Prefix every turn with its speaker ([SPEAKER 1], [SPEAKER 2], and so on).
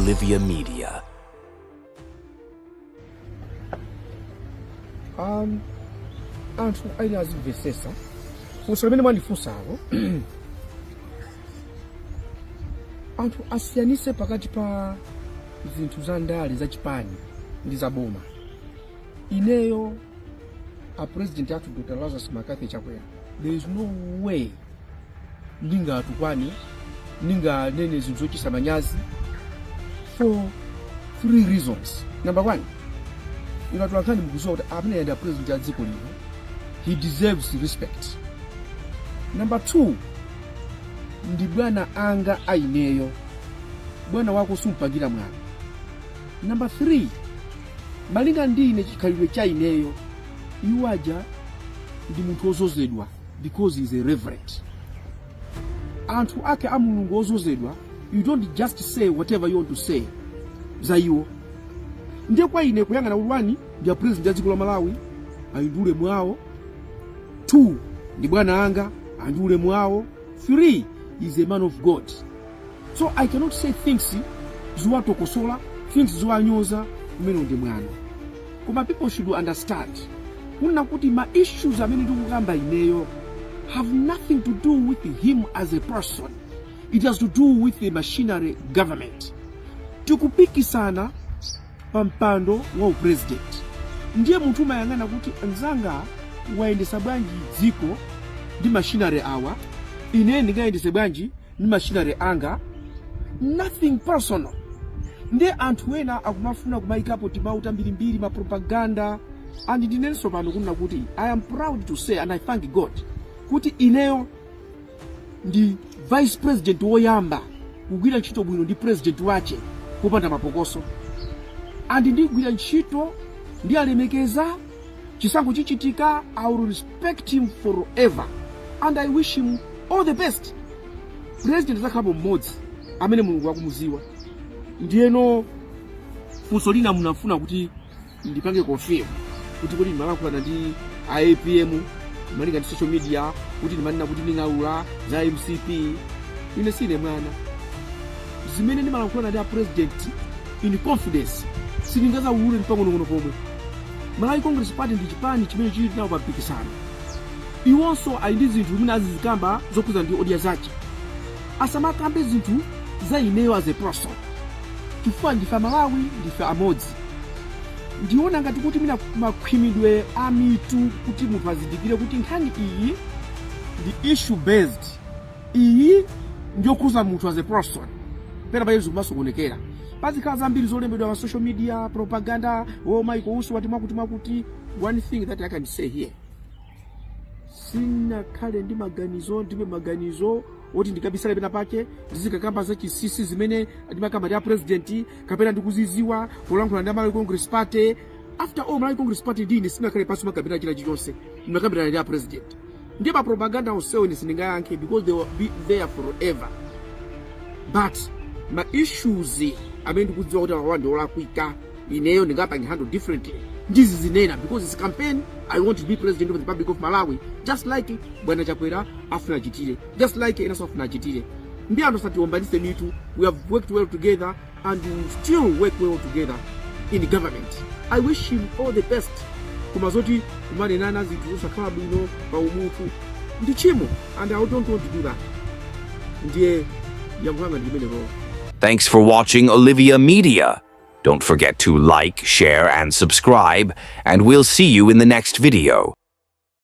[SPEAKER 1] Olivia Media.
[SPEAKER 2] Anthu aina azimvesesa funso limene mwandifunsawo anthu asiyanise pakati pa zinthu za ndale za chipani ndi za boma. Ineyo a president athu Dr. Lazarus Chakwera, there is no way ndingatukwane ndinganene zinthu zochititsa manyazi for 3 reasons. Number 1, inatulankhani mkuziwa kuti amene ndi president ya dziko lino, he deserves respect. Number 2, ndi bwana anga aineyo, bwana wako sumpangira mwana. Number 3, malinga ndine chikhalidwe cha ineyo, iwaja ndi munthu ozozedwa because he is a reverend. Anthu ake a Mulungu ozozedwa, you don't just say whatever you want to say za iwo. Ndiye kwa ine kuyang'ana ulwani ndi president ya dziko la Malawi ayindule mwawo. 2, ndi bwana anga ayindule mwawo. 3, is a man of God. So I cannot say things ziwatokosola, things ziwanyoza kumene ndi mwana. Koma people should understand kuna kuti ma issues amene ndikukamba ineyo have nothing to do with him as a person. It has to do with the machinery government. Tikupikisana pa mpando wa president. Ndiye munthu mayang'ana kuti anzanga waendesa bwanji dziko ndi machinery awa, ine ndingayendese bwanji ndi machinery anga. Nothing personal. Ndiye anthu ena akumafuna kumayikapo timauta mbirimbiri ma propaganda. And ndinenso pano kuna kuti I am proud to say and I thank God kuti ineyo ndi vice president woyamba kugwira ntchito bwino ndi president wache kupanda mapokoso. And ndigwira ntchito ndi alemekeza chisankho chichitika. I will respect him forever and I wish him all the best. President zakhapo mmodzi amene Mulungu akumuziwa. Ndiyeno funso lina munafuna kuti ndipange confirm kuti kodi ndimalankhula ndi APM malinga ndi social media kuti ndimanena kuti ndingawula za MCP. Ine sine mwana zimene ndimalankhula ndi a president in confidence siningaza ulule mpang'ono pomwe. Malawi Congress Party ndi chipani chimene chili nawo papikisana. Iwonso ali ndi zinthu zimene azizikamba zokhuza ndi audience zache. Asamakambe zinthu za ineyo as a person. Chifukwa ndife Malawi, ndife amodzi. Ndiona ngati kuti mina makhwimidwe a mitu kuti munthu azindikire kuti nkhani iyi ndi issue based. Iyi ndiyokhuza munthu as a person. Pena payezu kumasokonekera. Pazikhala zambiri zolembedwa pa social media, propaganda, maiko uso wati makuti. One thing that I can say here, sina khale ndi maganizo oti ndikabisale pena pake zizikakamba za chisisi zimene ndimakamba ndi a president kapena ndikuziziwa kulankhula ndi Malawi Congress Party. After all, Malawi Congress Party ndine sina khale pasi makabina chila chilichonse ndimakambira ndi a president. Ndiye pa propaganda onsewo ine sindingayankhe because they will be there forever. But ma issues amene ndikudziwa kuti awandi olakwika ineyo ndingapanga handle differently. Ndizi zinena because it's a campaign. I want to be president of the Republic of Malawi, just like bwana Chakwera afuna chitire, just like inaso afuna chitire. Ndiye andosati ombanise mitu. We have worked well together and we will still work well together in the government. I wish him all the best. Kumazoti kumane nana zinthu zosakhala bwino pa umutu ndi chimo, and I don't want to do that. Ndiye yamvanga ndimene ro.
[SPEAKER 1] Thanks for watching Olivia Media. Don't forget to like, share, and subscribe, and we'll see you in the next video.